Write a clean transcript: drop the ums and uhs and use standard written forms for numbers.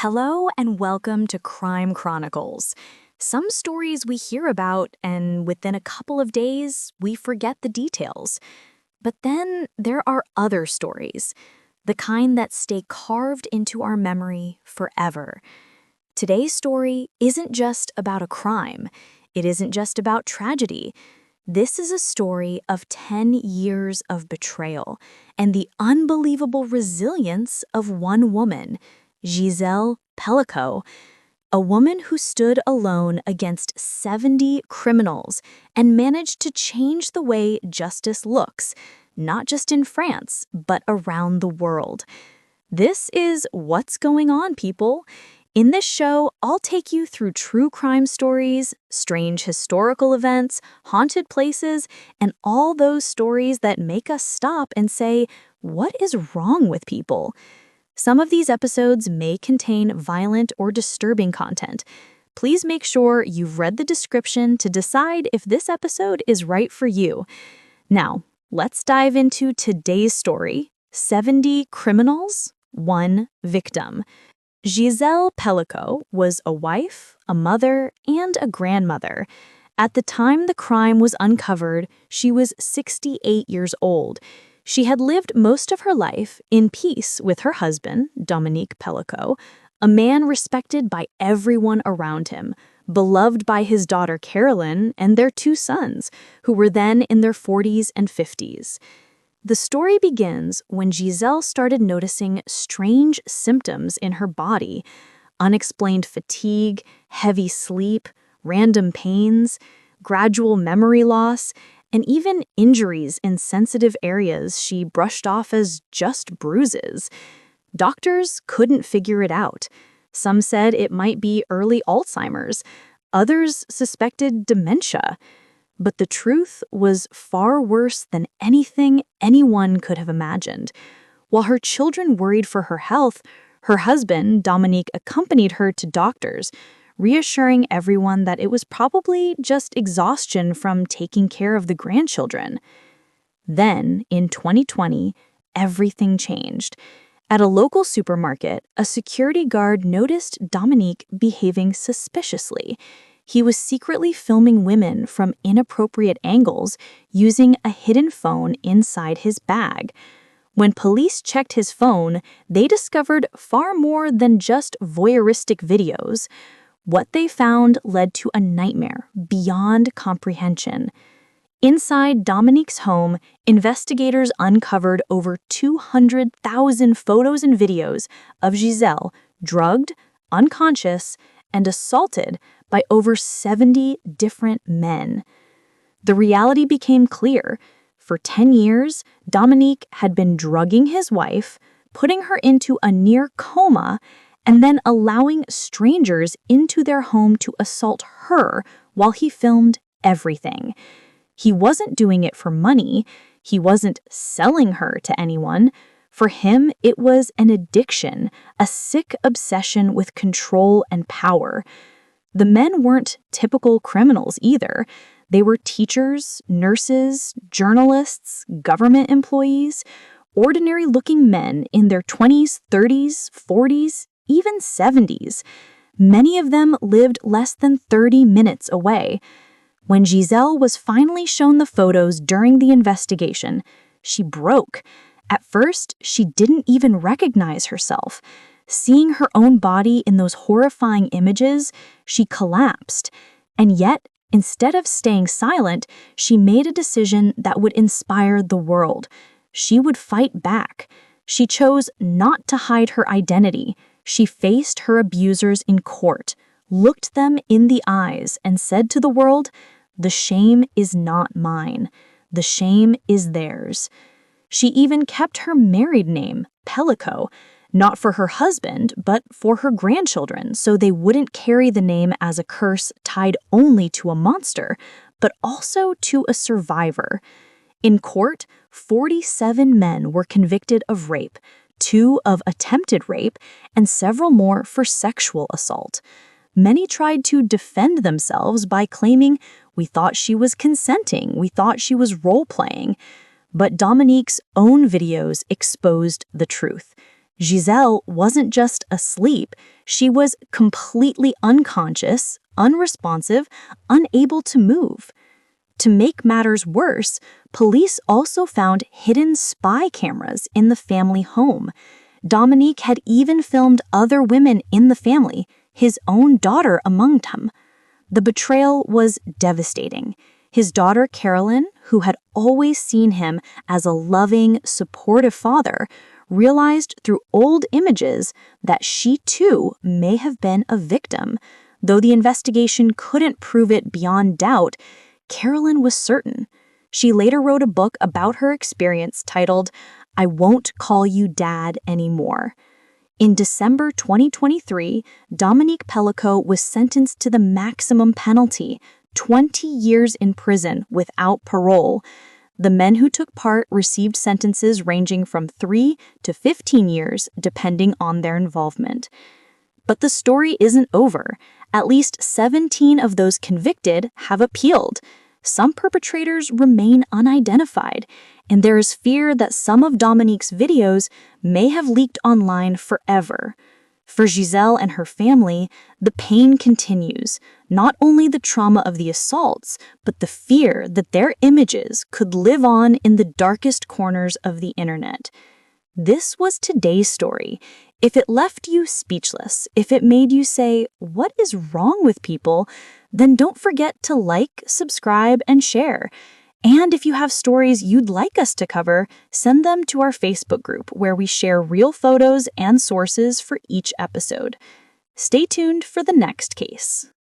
Hello and welcome to Crime Chronicles. Some stories we hear about, and within a couple of days, we forget the details. But then there are other stories, the kind that stay carved into our memory forever. Today's story isn't just about a crime, it isn't just about tragedy. This is a story of 10 years of betrayal and the unbelievable resilience of one woman, Gisèle Pelicot, a woman who stood alone against 70 criminals and managed to change the way justice looks, not just in France, but around the world. This is What's Going On, people. In this show, I'll take you through true crime stories, strange historical events, haunted places, and all those stories that make us stop and say, what is wrong with people? Some of these episodes may contain violent or disturbing content. Please make sure you've read the description to decide if this episode is right for you. Now, let's dive into today's story, 70 Criminals, 1 Victim. Gisèle Pelicot was a wife, a mother, and a grandmother. At the time the crime was uncovered, she was 68 years old. She had lived most of her life in peace with her husband, Dominique Pelicot, a man respected by everyone around him, beloved by his daughter Caroline and their 2 sons, who were then in their 40s and 50s. The story begins when Gisèle started noticing strange symptoms in her body: unexplained fatigue, heavy sleep, random pains, gradual memory loss, and even injuries in sensitive areas she brushed off as just bruises. Doctors couldn't figure it out. Some said it might be early Alzheimer's. Others suspected dementia. But the truth was far worse than anything anyone could have imagined. While her children worried for her health, her husband, Dominique, accompanied her to doctors, reassuring everyone that it was probably just exhaustion from taking care of the grandchildren. Then, in 2020, everything changed. At a local supermarket, a security guard noticed Dominique behaving suspiciously. He was secretly filming women from inappropriate angles using a hidden phone inside his bag. When police checked his phone, they discovered far more than just voyeuristic videos. What they found led to a nightmare beyond comprehension. Inside Dominique's home, investigators uncovered over 200,000 photos and videos of Gisèle drugged, unconscious, and assaulted by over 70 different men. The reality became clear. For 10 years, Dominique had been drugging his wife, putting her into a near coma, and then allowing strangers into their home to assault her while he filmed everything. He wasn't doing it for money. He wasn't selling her to anyone. For him, it was an addiction, a sick obsession with control and power. The men weren't typical criminals either. They were teachers, nurses, journalists, government employees, ordinary-looking men in their 20s, 30s, 40s, even 70s. Many of them lived less than 30 minutes away. When Gisèle was finally shown the photos during the investigation, she broke. At first, she didn't even recognize herself. Seeing her own body in those horrifying images, she collapsed. And yet, instead of staying silent, she made a decision that would inspire the world. She would fight back. She chose not to hide her identity. She faced her abusers in court, looked them in the eyes, and said to the world, "The shame is not mine. The shame is theirs." She even kept her married name, Pelicot, not for her husband, but for her grandchildren, so they wouldn't carry the name as a curse tied only to a monster, but also to a survivor. In court, 47 men were convicted of rape, 2 of attempted rape, and several more for sexual assault. Many tried to defend themselves by claiming, "We thought she was consenting, we thought she was role-playing." But Dominique's own videos exposed the truth. Gisèle wasn't just asleep, she was completely unconscious, unresponsive, unable to move. To make matters worse, police also found hidden spy cameras in the family home. Dominique had even filmed other women in the family, his own daughter among them. The betrayal was devastating. His daughter Carolyn, who had always seen him as a loving, supportive father, realized through old images that she too may have been a victim. Though the investigation couldn't prove it beyond doubt, Carolyn was certain. She later wrote a book about her experience titled, "I Won't Call You Dad Anymore." In December 2023, Dominique Pelicot was sentenced to the maximum penalty, 20 years in prison without parole. The men who took part received sentences ranging from 3 to 15 years, depending on their involvement. But the story isn't over. At least 17 of those convicted have appealed. Some perpetrators remain unidentified, and there is fear that some of Dominique's videos may have leaked online forever. For Gisèle and her family, the pain continues, not only the trauma of the assaults, but the fear that their images could live on in the darkest corners of the internet. This was today's story. If it left you speechless, if it made you say, "What is wrong with people?" then don't forget to like, subscribe, and share. And if you have stories you'd like us to cover, send them to our Facebook group where we share real photos and sources for each episode. Stay tuned for the next case.